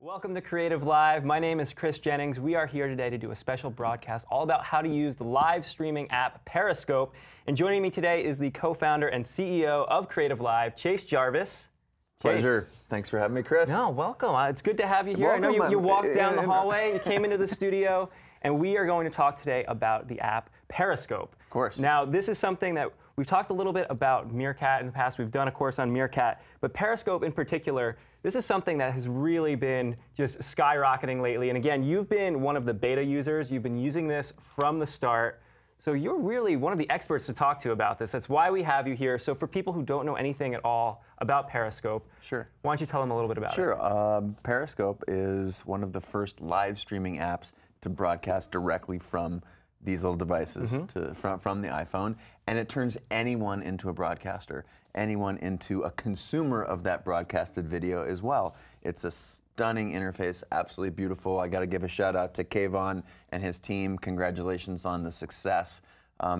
Welcome to Creative Live. My name is Chris Jennings. We are here today to do a special broadcast all about how to use the live streaming app Periscope. And joining me today is the co-founder and CEO of Creative Live, Chase Jarvis. Pleasure. Thanks for having me, Chris. No, welcome. It's good to have you here. Welcome. I know you walked down the hallway, you came into the studio, and we are going to talk today about the app Periscope. Of course. Now, this is something that we've talked a little bit about Meerkat in the past. We've done a course on Meerkat, but Periscope in particular, this is something that has really been just skyrocketing lately. And again, you've been one of the beta users. You've been using this from the start. So you're really one of the experts to talk to about this. That's why we have you here. So for people who don't know anything at all about Periscope, sure. Why don't you tell them a little bit about it? Sure. Periscope is one of the first live streaming apps to broadcast directly from these little devices from the iPhone, and it turns anyone into a broadcaster, anyone into a consumer of that broadcasted video as well. It's a stunning interface, absolutely beautiful. I got to give a shout out to Kayvon and his team. Congratulations on the success.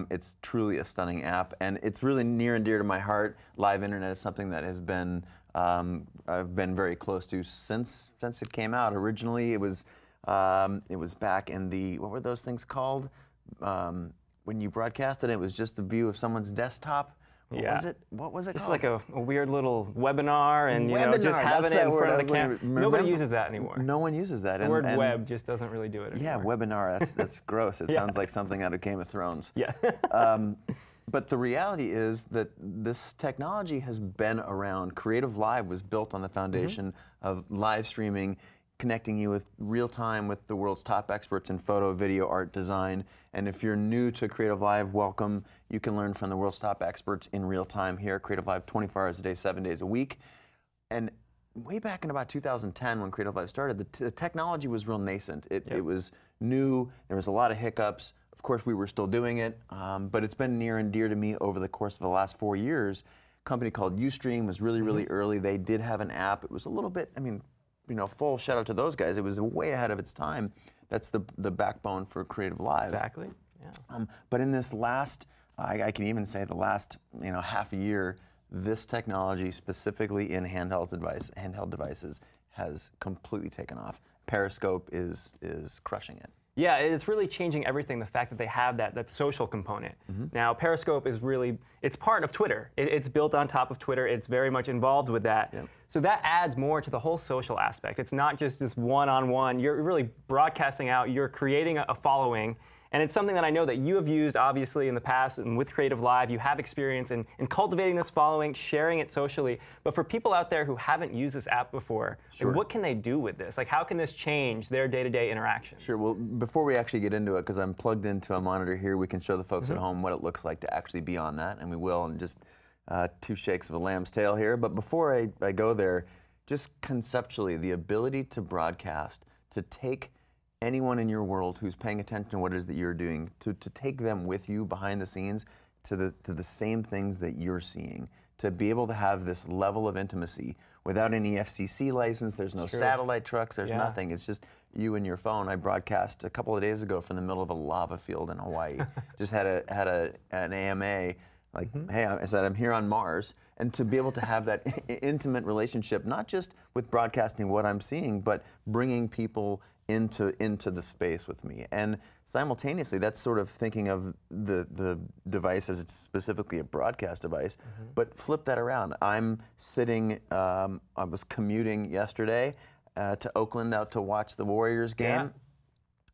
It's truly a stunning app, and it's really near and dear to my heart. Live internet is something that has been I've been very close to since it came out. Originally, it was back in the, what were those things called? When you broadcasted, it was just the view of someone's desktop. What was it just called? Like a weird little webinar, and just having it in front of the camera. Nobody uses that anymore. No one uses that. The word web just doesn't really do it anymore. Yeah, webinar, that's gross. It sounds like something out of Game of Thrones. Yeah. But the reality is that this technology has been around. CreativeLive was built on the foundation of live streaming, connecting you with real time with the world's top experts in photo, video, art, design. And if you're new to CreativeLive, welcome. You can learn from the world's top experts in real time here at CreativeLive 24 hours a day, 7 days a week. And way back in about 2010 when CreativeLive started, the technology was real nascent. It was new, there was a lot of hiccups. Of course, we were still doing it, but it's been near and dear to me over the course of the last 4 years. A company called Ustream was really early. They did have an app. It was a little bit, full shout out to those guys. It was way ahead of its time. That's the backbone for CreativeLive. Exactly. Yeah. But in this last, I can even say the last half a year, this technology specifically in handheld devices has completely taken off. Periscope is crushing it. Yeah, it's really changing everything, the fact that they have that social component. Now, Periscope is really, it's part of Twitter. It's built on top of Twitter. It's very much involved with that. Yep. So that adds more to the whole social aspect. It's not just this one-on-one. You're really broadcasting out. You're creating a following. And it's something that I know that you have used, obviously, in the past, and with CreativeLive, you have experience in cultivating this following, sharing it socially. But for people out there who haven't used this app before, like, what can they do with this? Like, how can this change their day-to-day interactions? Sure. Well, before we actually get into it, because I'm plugged into a monitor here, we can show the folks at home what it looks like to actually be on that, and we will in just 2 shakes of a lamb's tail here. But before I go there, just conceptually, the ability to broadcast, to take anyone in your world who's paying attention to what it is that you're doing, to take them with you behind the scenes to the same things that you're seeing, to be able to have this level of intimacy without any FCC license. There's no satellite trucks, there's nothing. It's just you and your phone. I broadcast a couple of days ago from the middle of a lava field in Hawaii. Just had an AMA, like, hey, I said, I'm here on Mars. And to be able to have that intimate relationship, not just with broadcasting what I'm seeing, but bringing people into the space with me. And simultaneously, that's sort of thinking of the device as it's specifically a broadcast device, but flip that around. I'm sitting, I was commuting yesterday to Oakland out to watch the Warriors game.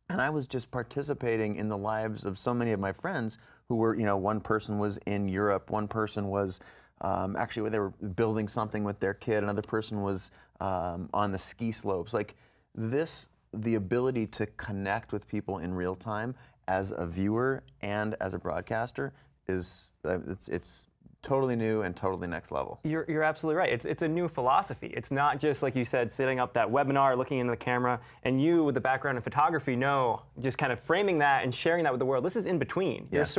And I was just participating in the lives of so many of my friends who were, one person was in Europe, one person was actually they were building something with their kid, another person was on the ski slopes. Like this, the ability to connect with people in real time as a viewer and as a broadcaster is, it's totally new and totally next level. You're absolutely right. It's a new philosophy. It's not just, like you said, sitting up that webinar, looking into the camera, and you with the background in photography just kind of framing that and sharing that with the world. This is in between. Yes.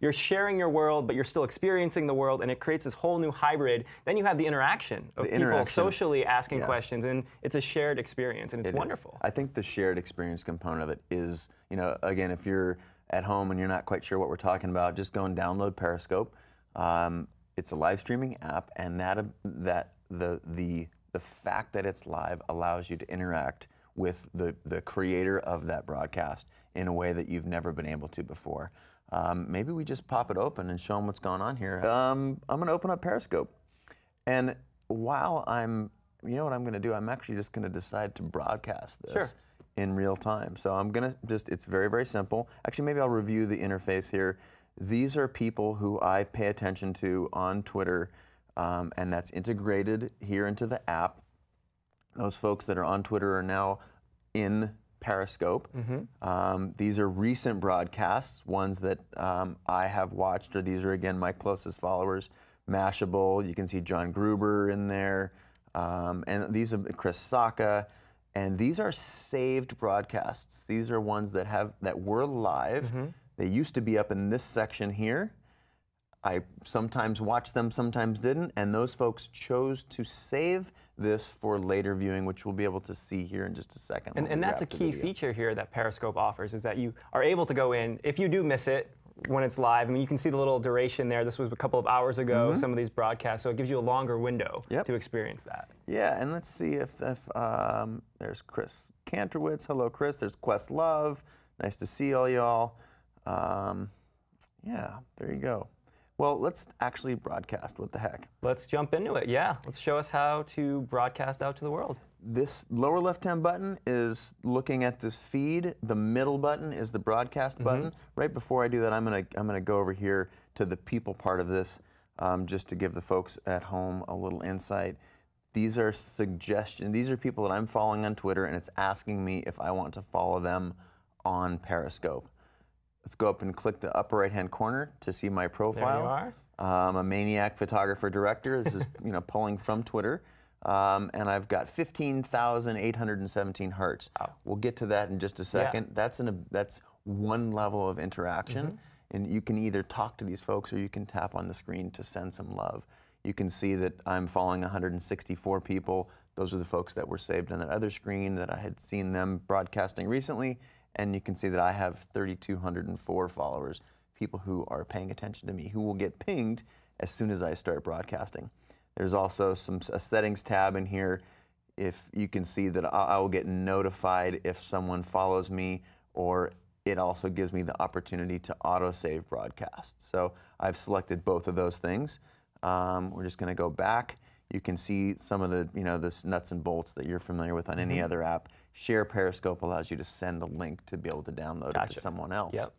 You're sharing your world, but you're still experiencing the world, and it creates this whole new hybrid. Then you have the interaction of people socially asking questions, and it's a shared experience, and it's wonderful. I think the shared experience component of it is, again, if you're at home and you're not quite sure what we're talking about, just go and download Periscope. It's a live streaming app, and the the fact that it's live allows you to interact with the creator of that broadcast in a way that you've never been able to before. Maybe we just pop it open and show them what's going on here. I'm going to open up Periscope. And while you know what I'm going to do? I'm actually just going to decide to broadcast this in real time. So I'm going to it's very, very simple. Actually, maybe I'll review the interface here. These are people who I pay attention to on Twitter, and that's integrated here into the app. Those folks that are on Twitter are now in Periscope. These are recent broadcasts, ones that I have watched, or these are, again, my closest followers. Mashable, you can see John Gruber in there, and these are Chris Sacca, and these are saved broadcasts. These are ones that were live. They used to be up in this section here. I sometimes watched them, sometimes didn't, and those folks chose to save this for later viewing, which we'll be able to see here in just a second. And that's a key feature here that Periscope offers, is that you are able to go in, if you do miss it when it's live, I mean, you can see the little duration there. This was a couple of hours ago, some of these broadcasts, so it gives you a longer window to experience that. Yeah, and let's see if there's Chris Kantrowitz. Hello, Chris. There's Questlove. Nice to see all y'all. Yeah, there you go. Well, let's actually broadcast. What the heck? Let's jump into it. Yeah, let's show us how to broadcast out to the world. This lower left-hand button is looking at this feed. The middle button is the broadcast button. Right before I do that, I'm gonna go over here to the people part of this, just to give the folks at home a little insight. These are suggestions. These are people that I'm following on Twitter, and it's asking me if I want to follow them on Periscope. Let's go up and click the upper right-hand corner to see my profile. There you are. I'm a maniac photographer director. This is pulling from Twitter, and I've got 15,817 hearts. Wow. We'll get to that in just a second. Yeah. That's one level of interaction, and you can either talk to these folks or you can tap on the screen to send some love. You can see that I'm following 164 people. Those are the folks that were saved on that other screen that I had seen them broadcasting recently. And you can see that I have 3,204 followers, people who are paying attention to me, who will get pinged as soon as I start broadcasting. There's also a settings tab in here. If you can see that I will get notified if someone follows me, or it also gives me the opportunity to auto-save broadcasts. So I've selected both of those things. We're just going to go back. You can see some of the, this nuts and bolts that you're familiar with on any other app. Share Periscope allows you to send a link to be able to download it to someone else. Yep.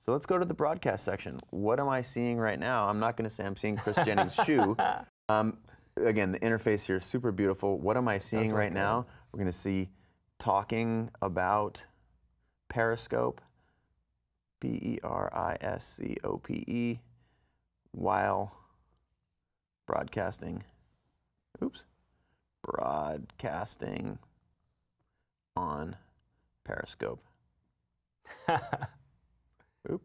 So let's go to the broadcast section. What am I seeing right now? I'm not going to say I'm seeing Chris Jennings' shoe. Again, the interface here is super beautiful. What am I seeing right now? We're going to see talking about Periscope, Periscope, while broadcasting. Broadcasting on Periscope.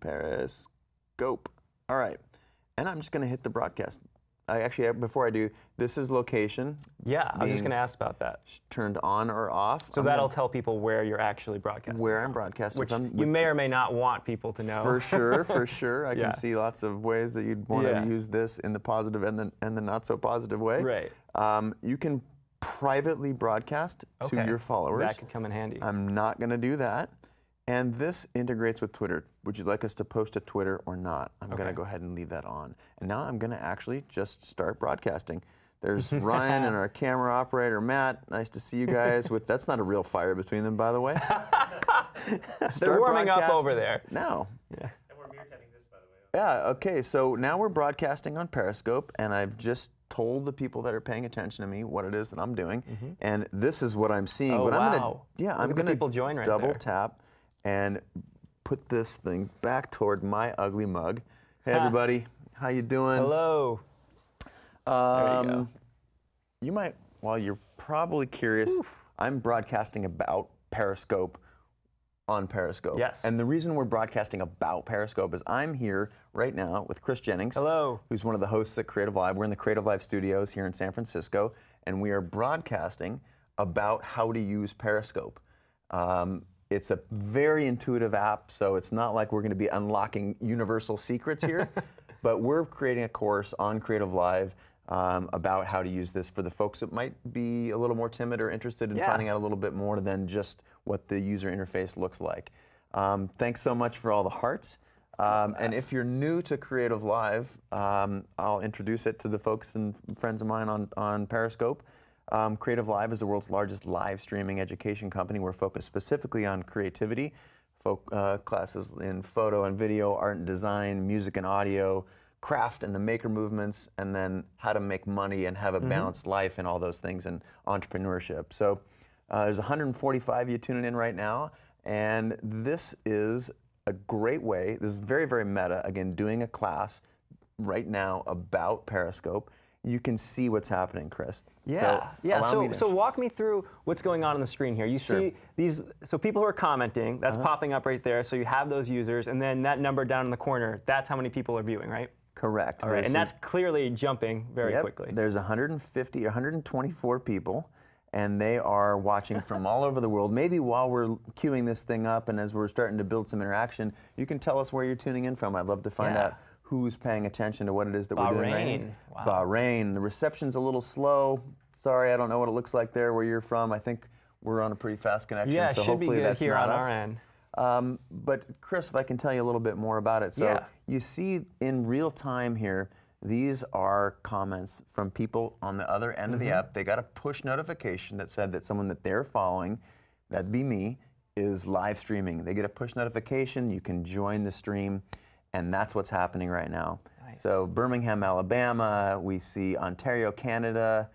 Periscope. All right. And I'm just going to hit the broadcast. Before I do, this is location. Yeah, I was just going to ask about that. Turned on or off. So that'll tell people where you're actually broadcasting. Where I'm broadcasting. Which you may or may not want people to know. For sure, for sure. I can see lots of ways that you'd want to use this in the positive and the not so positive way. Right. You can privately broadcast to your followers. That could come in handy. I'm not going to do that. And this integrates with Twitter. Would you like us to post to Twitter or not? I'm going to go ahead and leave that on. And now I'm going to actually just start broadcasting. There's Ryan and our camera operator, Matt. Nice to see you guys. That's not a real fire between them, by the way. They're warming up over there. No. Yeah. And we're meerkatting this, by the way. Yeah, okay. So now we're broadcasting on Periscope, and I've just told the people that are paying attention to me what it is that I'm doing. And this is what I'm seeing. Oh, but wow. I'm going to double there. tap and put this thing back toward my ugly mug. Hey everybody, how you doing? Hello. There you go. You might, well, you're probably curious, I'm broadcasting about Periscope on Periscope. Yes. And the reason we're broadcasting about Periscope is I'm here right now with Chris Jennings. Hello. Who's one of the hosts at CreativeLive. We're in the CreativeLive studios here in San Francisco, and we are broadcasting about how to use Periscope. It's a very intuitive app, so it's not like we're going to be unlocking universal secrets here, but we're creating a course on CreativeLive about how to use this for the folks that might be a little more timid or interested in finding out a little bit more than just what the user interface looks like. Thanks so much for all the hearts. And if you're new to CreativeLive, I'll introduce it to the folks and friends of mine on Periscope. CreativeLive is the world's largest live streaming education company. We're focused specifically on creativity, classes in photo and video, art and design, music and audio, craft and the maker movements, and then how to make money and have a balanced life and all those things, and entrepreneurship. So there's 145 of you tuning in right now, and this is a great way. This is very, very meta. Again, doing a class right now about Periscope. You can see what's happening, Chris. Yeah, so walk me through what's going on the screen here. You see these, so people who are commenting, that's popping up right there, so you have those users, and then that number down in the corner, that's how many people are viewing, right? Correct. All right, and that's clearly jumping very quickly. There's 150, 124 people, and they are watching from all over the world. Maybe while we're queuing this thing up and as we're starting to build some interaction, you can tell us where you're tuning in from. I'd love to find out who's paying attention to what it is that we're doing right now. Wow. Bahrain. The reception's a little slow. Sorry, I don't know what it looks like there where you're from. I think we're on a pretty fast connection, yeah, so should hopefully be good that's here not on us. our end. But Chris, if I can tell you a little bit more about it. So you see in real time here, these are comments from people on the other end of the app. They got a push notification that said that someone that they're following, that'd be me, is live streaming. They get a push notification, you can join the stream, and that's what's happening right now. Nice. So Birmingham, Alabama, we see Ontario, Canada,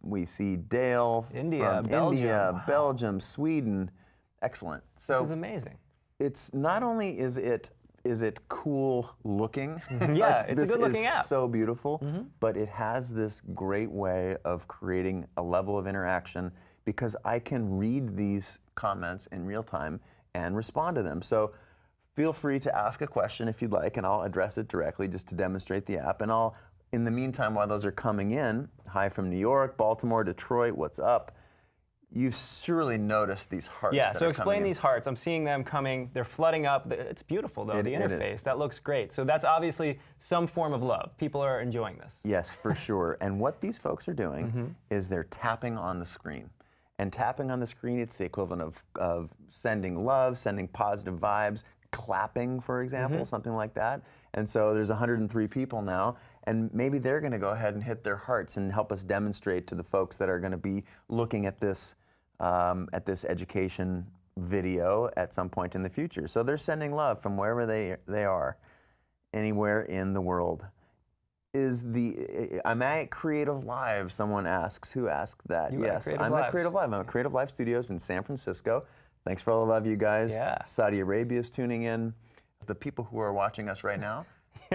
we see Dale India, from Belgium. India, Belgium, Sweden. Excellent. So this is amazing. It's not only is it cool looking, yeah, it's a good looking app. This is so beautiful, but it has this great way of creating a level of interaction because I can read these comments in real time and respond to them. So feel free to ask a question if you'd like, and I'll address it directly just to demonstrate the app. And I'll, in the meantime, while those are coming in, hi from New York, Baltimore, Detroit, what's up? You've surely noticed these hearts. Yeah, so explain these hearts. I'm seeing them coming. They're flooding up. It's beautiful, though, the interface. That looks great. So that's obviously some form of love. People are enjoying this. Yes, for sure. And what these folks are doing is they're tapping on the screen. And tapping on the screen, it's the equivalent of sending love, sending positive vibes, clapping, for example, something like that. And so there's 103 people now, and maybe they're going to go ahead and hit their hearts and help us demonstrate to the folks that are going to be looking at this education video at some point in the future. So they're sending love from wherever they are, anywhere in the world. I'm at CreativeLive, someone asks. Who asked that? Yes, I'm at CreativeLive. I'm at CreativeLive Studios in San Francisco. Thanks for all the love, you guys. Yeah. Saudi Arabia is tuning in. The people who are watching us right now,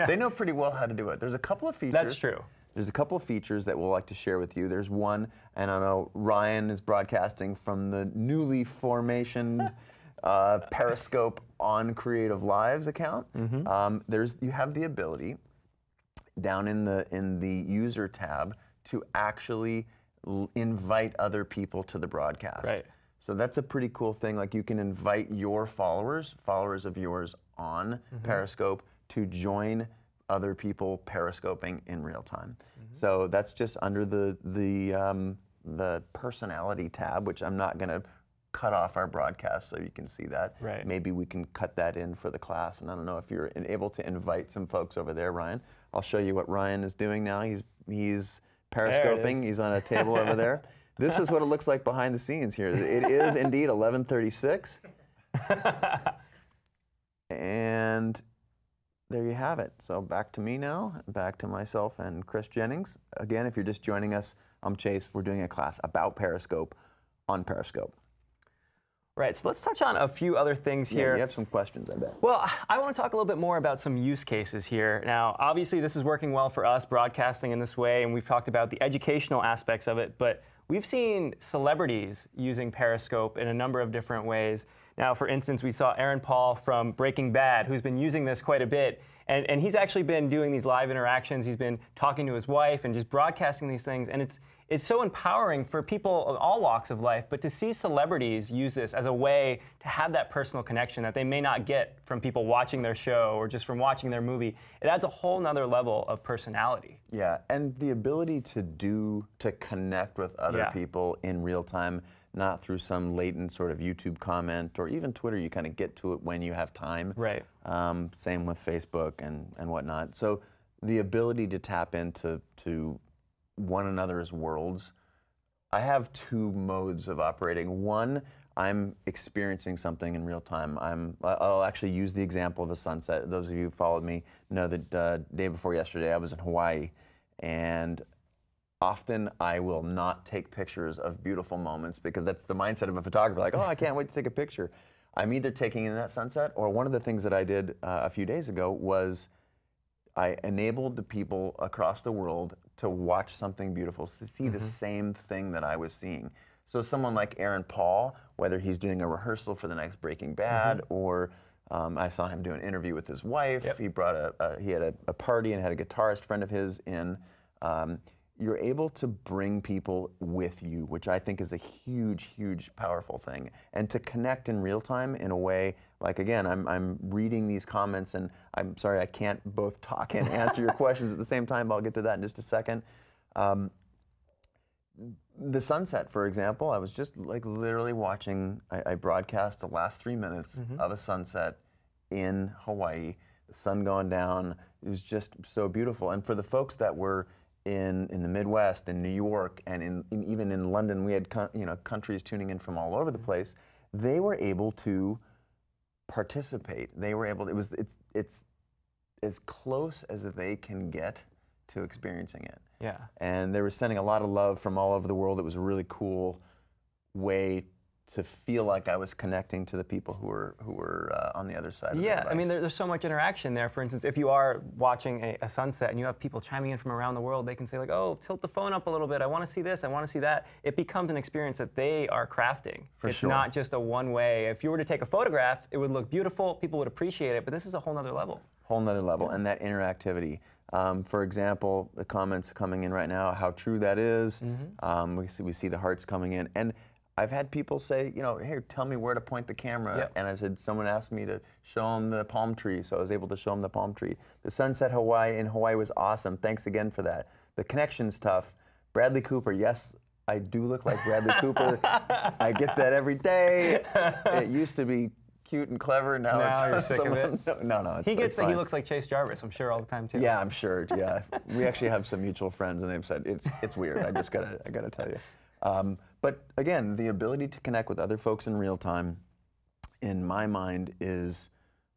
they know pretty well how to do it. There's a couple of features. That's true. There's a couple of features that we'll like to share with you. There's one, and I know Ryan is broadcasting from the newly formationed Periscope on CreativeLive's account. You have the ability down in the user tab to actually invite other people to the broadcast. Right. So that's a pretty cool thing. Like you can invite your followers of yours on Periscope to join other people periscoping in real time. So that's just under the personality tab, which I'm not going to cut off our broadcast so you can see that. Right. Maybe we can cut that in for the class. And I don't know if you're able to invite some folks over there, Ryan. I'll show you what Ryan is doing now. He's periscoping. He's on a table over there. This is what it looks like behind the scenes here. It is indeed 11:36. And there you have it. So back to me now, back to myself and Chris Jennings. Again, if you're just joining us, I'm Chase. We're doing a class about Periscope on Periscope. Right, so let's touch on a few other things here. Yeah, you have some questions, I bet. Well, I want to talk a little bit more about some use cases here. Now, obviously, this is working well for us, broadcasting in this way, and we've talked about the educational aspects of it, but we've seen celebrities using Periscope in a number of different ways. Now, for instance, we saw Aaron Paul from Breaking Bad, who's been using this quite a bit, And he's actually been doing these live interactions. He's been talking to his wife and just broadcasting these things. And it's so empowering for people of all walks of life, but to see celebrities use this as a way to have that personal connection that they may not get from people watching their show or just from watching their movie, it adds a whole nother level of personality. Yeah, and the ability to connect with other people in real time, not through some latent sort of YouTube comment or even Twitter. You kind of get to it when you have time. Right. Same with Facebook and whatnot. So the ability to tap into one another's worlds. I have two modes of operating. One, I'm experiencing something in real time. I'll actually use the example of a sunset. Those of you who followed me know that day before yesterday I was in Hawaii, and often I will not take pictures of beautiful moments because that's the mindset of a photographer, like, oh, I can't wait to take a picture. I'm either taking in that sunset, or one of the things that I did a few days ago was I enabled the people across the world to watch something beautiful, to see the same thing that I was seeing. So someone like Aaron Paul, whether he's doing a rehearsal for the next Breaking Bad, or I saw him do an interview with his wife. Yep. He brought he had a party and had a guitarist friend of his in. You're able to bring people with you, which I think is a huge, huge, powerful thing. And to connect in real time in a way, like again, I'm reading these comments, and I'm sorry I can't both talk and answer your questions at the same time, but I'll get to that in just a second. The sunset, for example, I was just like literally watching, I broadcast the last 3 minutes of a sunset in Hawaii, the sun going down. It was just so beautiful. And for the folks that were in the Midwest, in New York, and even in London, we had countries tuning in from all over the place. They were able to participate. They were able to, it's as close as they can get to experiencing it. Yeah. And they were sending a lot of love from all over the world. It was a really cool way to feel like I was connecting to the people who were on the other side of the device. I mean, there's so much interaction there. For instance, if you are watching a sunset and you have people chiming in from around the world, they can say like, oh, tilt the phone up a little bit. I want to see this. I want to see that. It becomes an experience that they are crafting. It's not just a one way. If you were to take a photograph, it would look beautiful. People would appreciate it. But this is a whole nother level. Whole nother level. And that interactivity. For example, the comments coming in right now, how true that is. We see the hearts coming in. And I've had people say, here, tell me where to point the camera. Yep. And I said, someone asked me to show them the palm tree, so I was able to show them the palm tree. The sunset in Hawaii was awesome. Thanks again for that. The connection's tough. Bradley Cooper, yes, I do look like Bradley Cooper. I get that every day. It used to be cute and clever. Now you're sick of it. No. He looks like Chase Jarvis, I'm sure, all the time too. Yeah, I'm sure. Yeah, we actually have some mutual friends, and they've said it's weird. I gotta tell you. But again, the ability to connect with other folks in real time, in my mind, is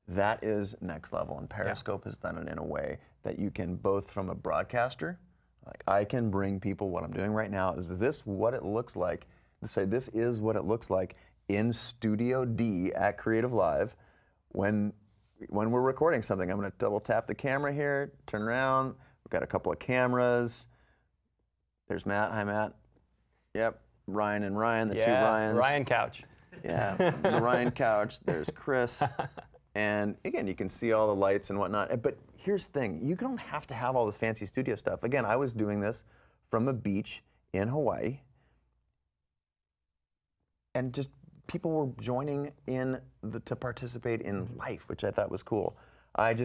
next level. And Periscope has done it in a way that you can, both from a broadcaster, like I can bring people what I'm doing right now. Is this what it looks like? Say this is what it looks like in Studio D at CreativeLive when we're recording something. I'm going to double tap the camera here, turn around. We've got a couple of cameras. There's Matt. Hi, Matt. Yep, Ryan and Ryan, the two Ryans. Ryan couch. Yeah, the Ryan couch. There's Chris. And again, you can see all the lights and whatnot. But here's the thing. You don't have to have all this fancy studio stuff. Again, I was doing this from a beach in Hawaii. And just people were joining in to participate in life, which I thought was cool.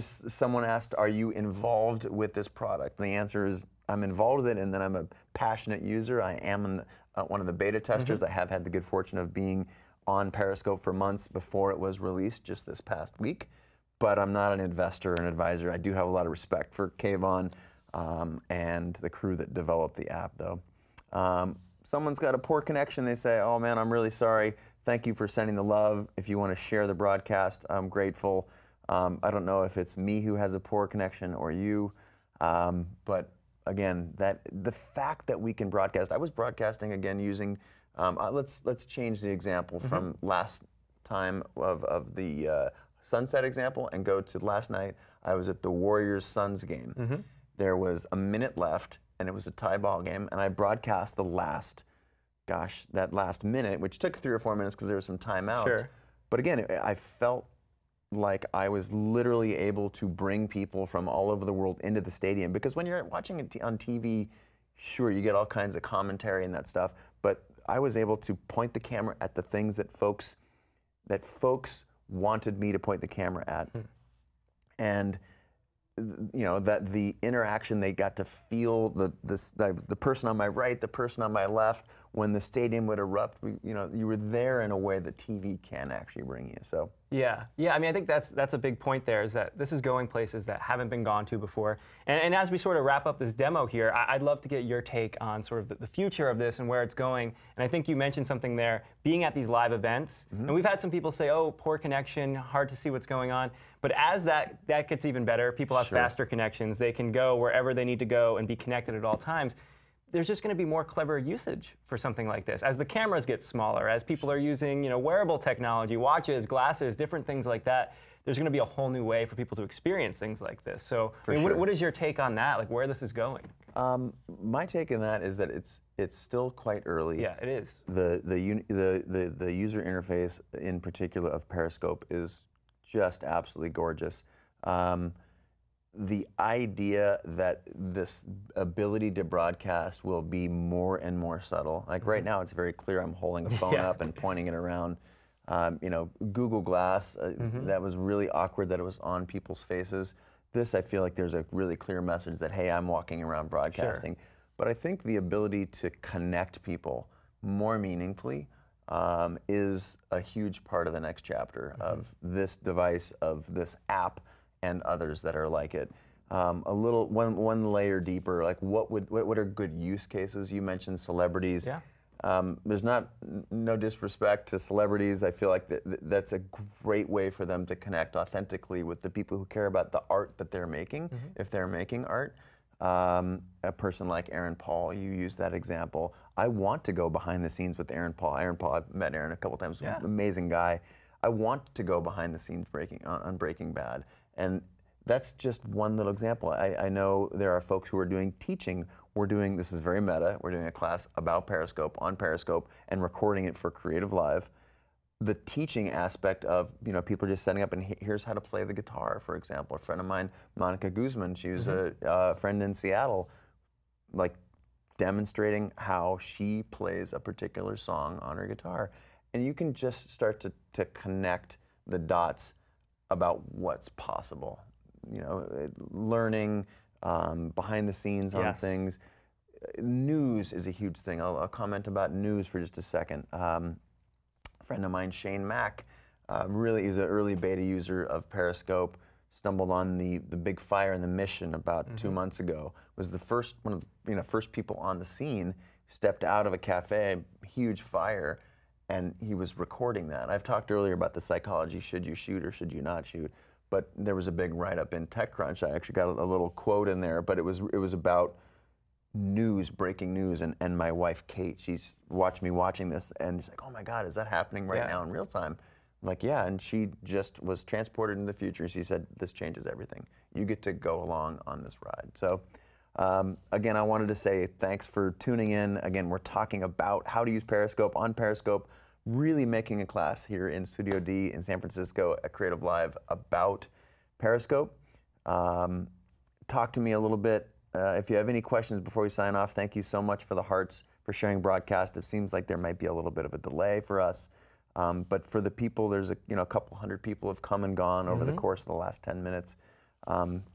Someone asked, are you involved with this product? And the answer is, I'm involved with it, and then I'm a passionate user. I am one of the beta testers. I have had the good fortune of being on Periscope for months before it was released just this past week. But I'm not an investor or an advisor. I do have a lot of respect for Kayvon and the crew that developed the app, though. Someone's got a poor connection. They say, oh, man, I'm really sorry. Thank you for sending the love. If you want to share the broadcast, I'm grateful. I don't know if it's me who has a poor connection or you, but again, the fact that we can broadcast. I was broadcasting again using. Let's change the example from last time of the sunset example and go to last night. I was at the Warriors-Suns game. There was a minute left, and it was a tie ball game, and I broadcast that last minute, which took 3 or 4 minutes because there were some timeouts. Sure. But again, I felt like I was literally able to bring people from all over the world into the stadium. Because when you're watching it on TV, sure, you get all kinds of commentary and that stuff, but I was able to point the camera at the things that folks wanted me to point the camera at. And that the interaction, they got to feel the person on my right, the person on my left, when the stadium would erupt, you were there in a way that TV can actually bring you. So yeah, I mean, I think that's a big point there, is that this is going places that haven't been gone to before. And as we sort of wrap up this demo here, I'd love to get your take on sort of the future of this and where it's going. And I think you mentioned something there, being at these live events. And we've had some people say, oh, poor connection, hard to see what's going on. But as that gets even better, people have faster connections. They can go wherever they need to go and be connected at all times. There's just going to be more clever usage for something like this. As the cameras get smaller, as people are using wearable technology, watches, glasses, different things like that, there's going to be a whole new way for people to experience things like this. So what is your take on that, like where this is going? My take on that is that it's still quite early. Yeah, it is. The user interface in particular of Periscope is just absolutely gorgeous. The idea that this ability to broadcast will be more and more subtle. Like right now, it's very clear I'm holding a phone up and pointing it around. Google Glass, that was really awkward that it was on people's faces. This, I feel like there's a really clear message that, hey, I'm walking around broadcasting. But I think the ability to connect people more meaningfully is a huge part of the next chapter of this device, of this app, and others that are like it. One layer deeper, like what are good use cases? You mentioned celebrities. There's no disrespect to celebrities. I feel like that's a great way for them to connect authentically with the people who care about the art that they're making, if they're making art. A person like Aaron Paul, you used that example. I want to go behind the scenes with Aaron Paul. I've met Aaron a couple times, amazing guy. I want to go behind the scenes on Breaking Bad. And that's just one little example. I know there are folks who are doing teaching. This is very meta, we're doing a class about Periscope, on Periscope, and recording it for CreativeLive. The teaching aspect of, people just setting up and here's how to play the guitar, for example. A friend of mine, Monica Guzman, she was a friend in Seattle, like demonstrating how she plays a particular song on her guitar. And you can just start to connect the dots about what's possible. Learning behind the scenes on things. News is a huge thing. I'll comment about news for just a second. A friend of mine, Shane Mack, really is an early beta user of Periscope, stumbled on the big fire in the Mission about 2 months ago, was the first one of the first people on the scene, stepped out of a cafe, huge fire, and he was recording that. I've talked earlier about the psychology, should you shoot or should you not shoot? But there was a big write-up in TechCrunch. I actually got a little quote in there, but it was about news, breaking news, and my wife Kate, she's watched me watching this, and she's like, oh my God, is that happening right now in real time? I'm like, yeah, and she just was transported in the future. She said, this changes everything. You get to go along on this ride. So again, I wanted to say thanks for tuning in. Again, we're talking about how to use Periscope on Periscope, really making a class here in Studio D in San Francisco at CreativeLive about Periscope. Talk to me a little bit. If you have any questions before we sign off, thank you so much for the hearts for sharing broadcast. It seems like there might be a little bit of a delay for us. But for the people, there's a couple hundred people have come and gone over the course of the last 10 minutes.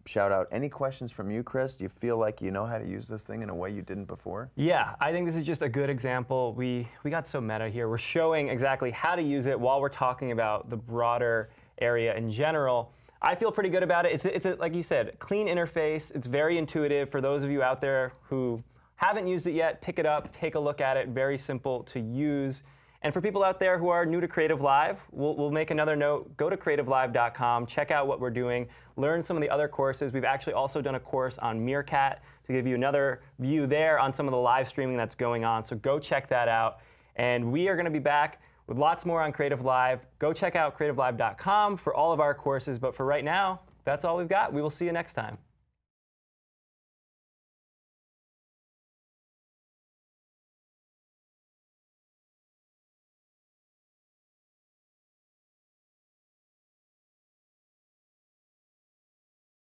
Shout out. Any questions from you, Chris? Do you feel like you know how to use this thing in a way you didn't before? Yeah, I think this is just a good example. We got so meta here. We're showing exactly how to use it while we're talking about the broader area in general. I feel pretty good about it. It's like you said, clean interface. It's very intuitive. For those of you out there who haven't used it yet, pick it up, take a look at it. Very simple to use. And for people out there who are new to CreativeLive, we'll make another note. Go to creativelive.com, check out what we're doing, learn some of the other courses. We've actually also done a course on Meerkat to give you another view there on some of the live streaming that's going on. So go check that out. And we are going to be back with lots more on CreativeLive. Go check out creativelive.com for all of our courses. But for right now, that's all we've got. We will see you next time.